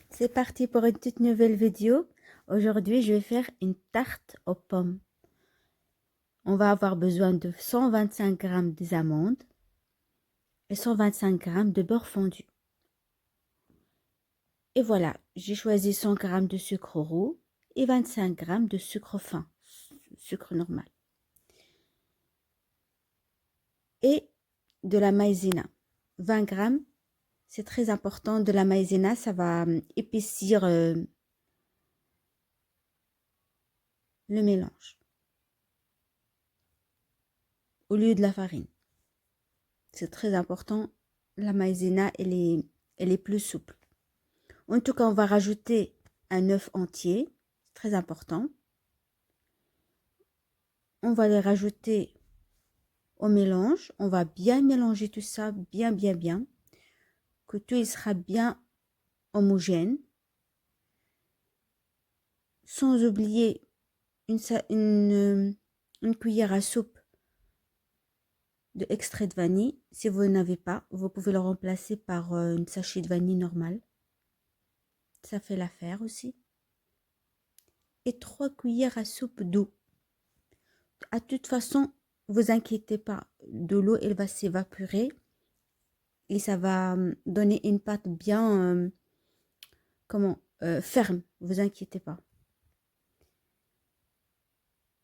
C'est parti pour une toute nouvelle vidéo. Aujourd'hui, je vais faire une tarte aux pommes. On va avoir besoin de 125 g d'amandes et 125 g de beurre fondu. Et voilà, j'ai choisi 100 g de sucre roux et 25 g de sucre fin, sucre normal. Et de la maïzena, 20 g. C'est très important, de la maïzena, ça va épaissir le mélange au lieu de la farine. C'est très important, la maïzena, elle est plus souple. En tout cas, on va rajouter un œuf entier, très important. On va les rajouter au mélange. On va bien mélanger tout ça, bien, que tout il sera bien homogène. Sans oublier une cuillère à soupe de extrait de vanille. Si vous n'avez pas, vous pouvez le remplacer par une sachet de vanille normale. Ça fait l'affaire aussi. Et 3 cuillères à soupe d'eau. À toute façon, vous inquiétez pas, de l'eau, elle va s'évaporer et ça va donner une pâte bien, ferme. Vous inquiétez pas.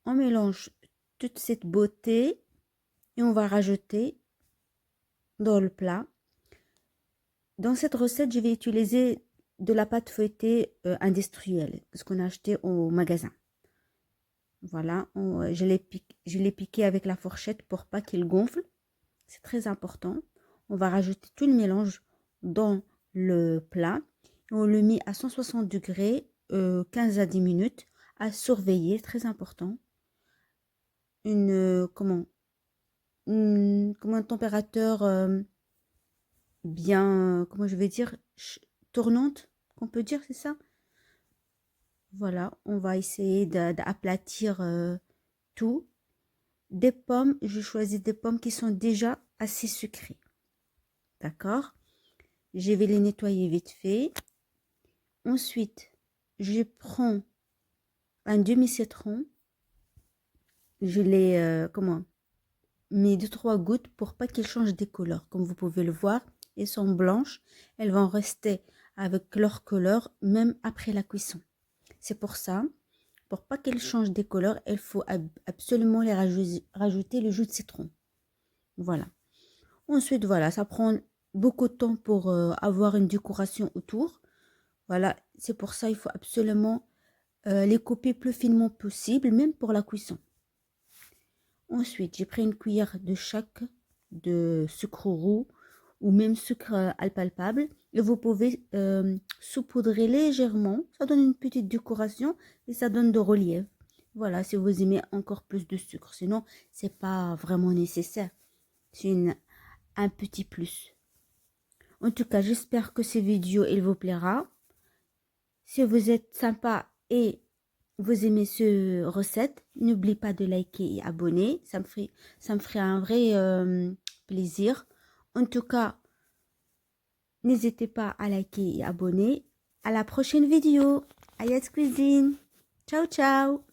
On mélange toute cette beauté et on va rajouter dans le plat. Dans cette recette, je vais utiliser de la pâte feuilletée industrielle, ce qu'on a acheté au magasin. Voilà, je l'ai piqué avec la fourchette pour pas qu'il gonfle. C'est très important. On va rajouter tout le mélange dans le plat. On le met à 160 degrés, 15 à 10 minutes, à surveiller, très important. Une température bien, comment je vais dire, tournante, qu'on peut dire, c'est ça? Voilà, on va essayer d'aplatir tout. Des pommes, je choisis des pommes qui sont déjà assez sucrées. D'accord? Je vais les nettoyer vite fait. Ensuite, je prends un demi-citron. Je les, mets 2-3 gouttes pour pas qu'ils changent de couleur. Comme vous pouvez le voir, elles sont blanches. Elles vont rester avec leur couleur même après la cuisson. C'est pour ça, pour pas qu'elles changent de couleur, il faut absolument les rajouter le jus de citron. Voilà. Ensuite, voilà, ça prend beaucoup de temps pour avoir une décoration autour. Voilà, c'est pour ça il faut absolument les couper plus finement possible, même pour la cuisson. Ensuite, j'ai pris une cuillère de chaque de sucre roux ou même sucre impalpable. Et vous pouvez saupoudrer légèrement. Ça donne une petite décoration et ça donne de relief. Voilà, si vous aimez encore plus de sucre. Sinon, c'est pas vraiment nécessaire. C'est un petit plus. En tout cas, j'espère que cette vidéo, il vous plaira. Si vous êtes sympa et vous aimez cette recette, n'oubliez pas de liker et abonner. Ça me ferait un vrai plaisir. En tout cas, n'hésitez pas à liker et abonner. À la prochaine vidéo. Ayat Cuisine. Ciao, ciao.